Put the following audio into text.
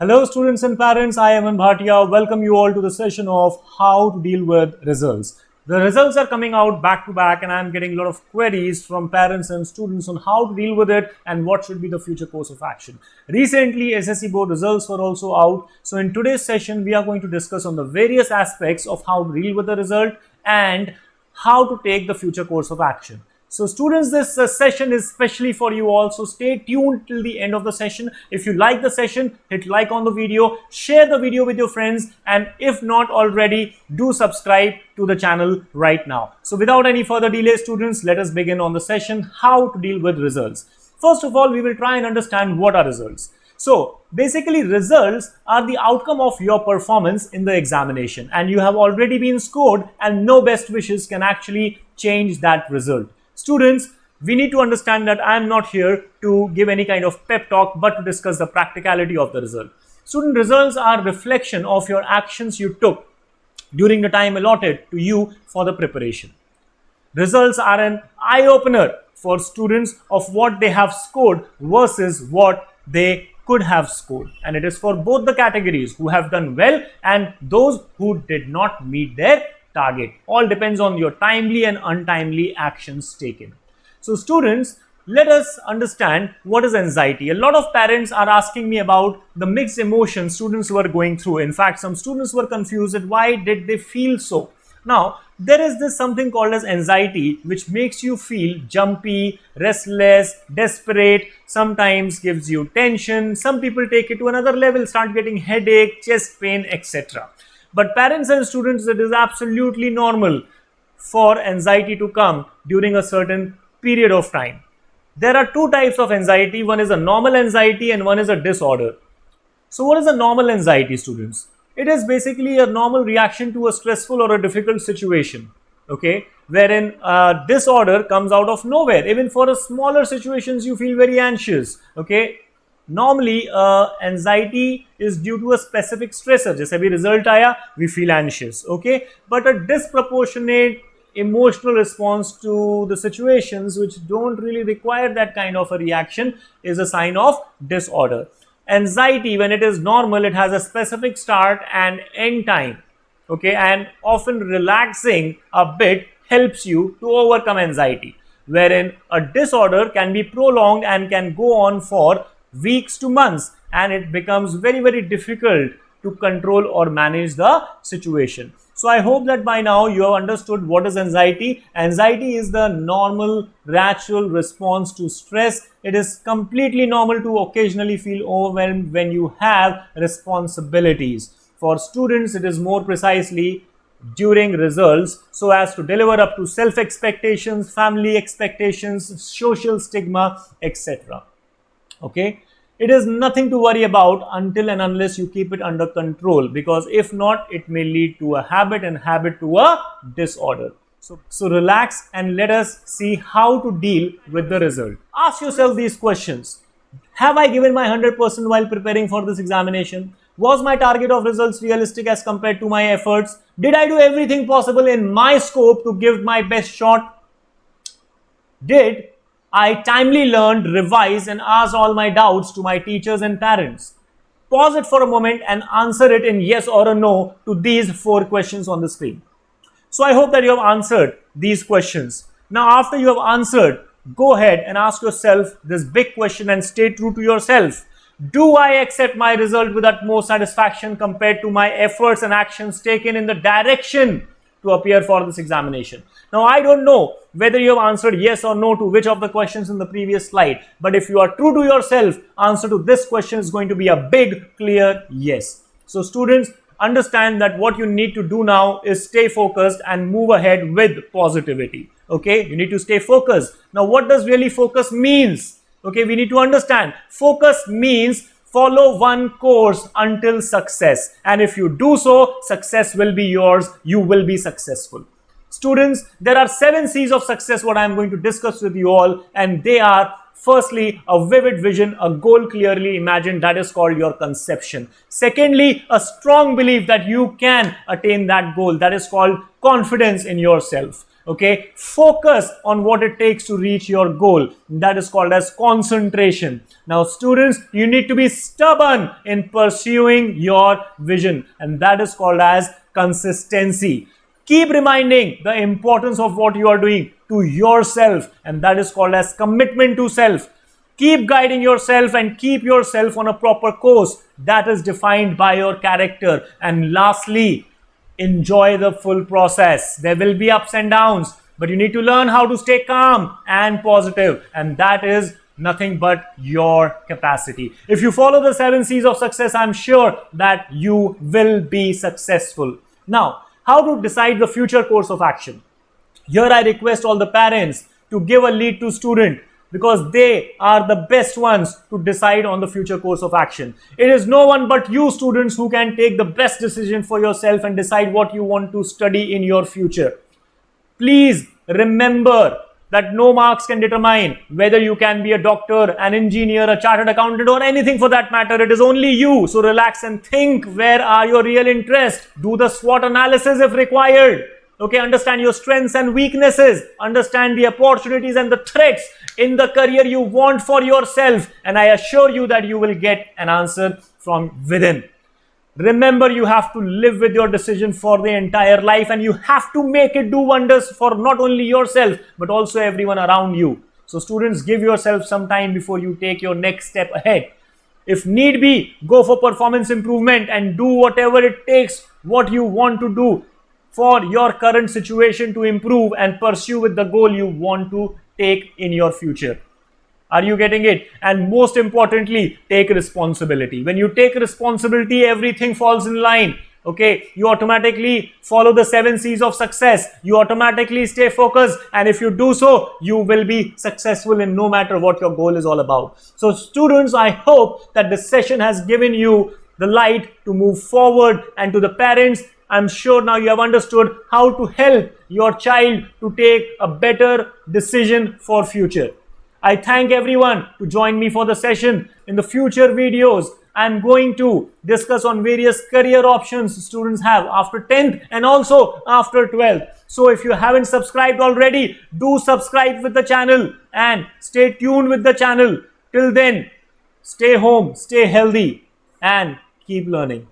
Hello students and parents, I am Aman Bhatia. Welcome you all to the session of how to deal with results. The results are coming out back to back and I am getting a lot of queries from parents and students on how to deal with it and what should be the future course of action. Recently SSC board results were also out. So in today's session we are going to discuss on the various aspects of how to deal with the result and how to take the future course of action. So students, this session is specially for you all. So stay tuned till the end of the session. If you like the session, hit like on the video, share the video with your friends, and if not already, do subscribe to the channel right now. So without any further delay, students, let us begin on the session, how to deal with results. First of all, we will try and understand what are results. So basically results are the outcome of your performance in the examination, and you have already been scored and no best wishes can actually change that result. Students, we need to understand that I am not here to give any kind of pep talk but to discuss the practicality of the result. Student, results are reflection of your actions you took during the time allotted to you for the preparation. Results are an eye-opener for students of what they have scored versus what they could have scored, and it is for both the categories, who have done well and those who did not meet their target. All depends on your timely and untimely actions taken. So students, let us understand what is anxiety. A lot of parents are asking me about the mixed emotions students were going through. In fact, some students were confused at why did they feel so. Now, there is this something called as anxiety, which makes you feel jumpy, restless, desperate, sometimes gives you tension. Some people take it to another level, start getting headache, chest pain, etc. But parents and students, it is absolutely normal for anxiety to come during a certain period of time. There are two types of anxiety. One is a normal anxiety and one is a disorder. So what is a normal anxiety, students? It is basically a normal reaction to a stressful or a difficult situation, okay, wherein disorder comes out of nowhere. Even for a smaller situations, you feel very anxious, okay. Normally anxiety is due to a specific stressor. जैसे भी result आया, we feel anxious, okay. But a disproportionate emotional response to the situations which don't really require that kind of a reaction is a sign of disorder. Anxiety, when it is normal, it has a specific start and end time, okay, and often relaxing a bit helps you to overcome anxiety, wherein a disorder can be prolonged and can go on for weeks to months, and it becomes very difficult to control or manage the situation. So I hope that by now you have understood what is anxiety. Anxiety is the normal, natural response to stress. It is completely normal to occasionally feel overwhelmed when you have responsibilities. For students, it is more precisely during results, so as to deliver up to self expectations, family expectations, social stigma, etc. Okay, it is nothing to worry about until and unless you keep it under control, because if not, it may lead to a habit and habit to a disorder. So relax and let us see how to deal with the result. Ask yourself these questions. Have I given my 100% while preparing for this examination? Was my target of results realistic as compared to my efforts? Did I do everything possible in my scope to give my best shot? Did I timely learned, revised, and asked all my doubts to my teachers and parents? Pause it for a moment and answer it in yes or a no to these 4 questions on the screen. So I hope that you have answered these questions. Now, after you have answered, go ahead and ask yourself this big question and stay true to yourself. Do I accept my result with utmost satisfaction compared to my efforts and actions taken in the direction to appear for this examination? Now, I don't know whether you have answered yes or no to which of the questions in the previous slide, but if you are true to yourself, answer to this question is going to be a big, clear yes. So students, understand that what you need to do now is stay focused and move ahead with positivity, okay. You need to stay focused. Now, what does really focus means? Okay, we need to understand focus means follow one course until success, and if you do so, success will be yours. You will be successful. Students, there are 7 C's of success what I am going to discuss with you all, and they are: firstly, a vivid vision, a goal clearly imagined, that is called your conception. Secondly, a strong belief that you can attain that goal, that is called confidence in yourself. Okay, focus on what it takes to reach your goal. That is called as concentration. Now students, you need to be stubborn in pursuing your vision, and that is called as consistency. Keep reminding the importance of what you are doing to yourself, and that is called as commitment to self. Keep guiding yourself and keep yourself on a proper course that is defined by your character. And lastly, enjoy the full process. There will be ups and downs, but you need to learn how to stay calm and positive, and that is nothing but your capacity. If you follow the 7 C's of success, I'm sure that you will be successful. Now, how to decide the future course of action? Here I request all the parents to give a lead to student, because they are the best ones to decide on the future course of action. It is no one but you students who can take the best decision for yourself and decide what you want to study in your future. Please remember that no marks can determine whether you can be a doctor, an engineer, a chartered accountant, or anything for that matter. It is only you. So relax and think, where are your real interests? Do the SWOT analysis if required. Okay, understand your strengths and weaknesses, understand the opportunities and the threats in the career you want for yourself, and I assure you that you will get an answer from within. Remember, you have to live with your decision for the entire life, and you have to make it do wonders for not only yourself but also everyone around you. So students, give yourself some time before you take your next step ahead. If need be, go for performance improvement and do whatever it takes, what you want to do for your current situation to improve and pursue with the goal you want to take in your future. Are you getting it? And most importantly, take responsibility. When you take responsibility, everything falls in line. Okay, you automatically follow the 7 C's of success. You automatically stay focused, and if you do so, you will be successful in no matter what your goal is all about. So students, I hope that this session has given you the light to move forward, and to the parents, I'm sure now you have understood how to help your child to take a better decision for future. I thank everyone to join me for the session. In the future videos, I'm going to discuss on various career options students have after 10th and also after 12th. So if you haven't subscribed already, do subscribe with the channel and stay tuned with the channel. Till then, stay home, stay healthy, and keep learning.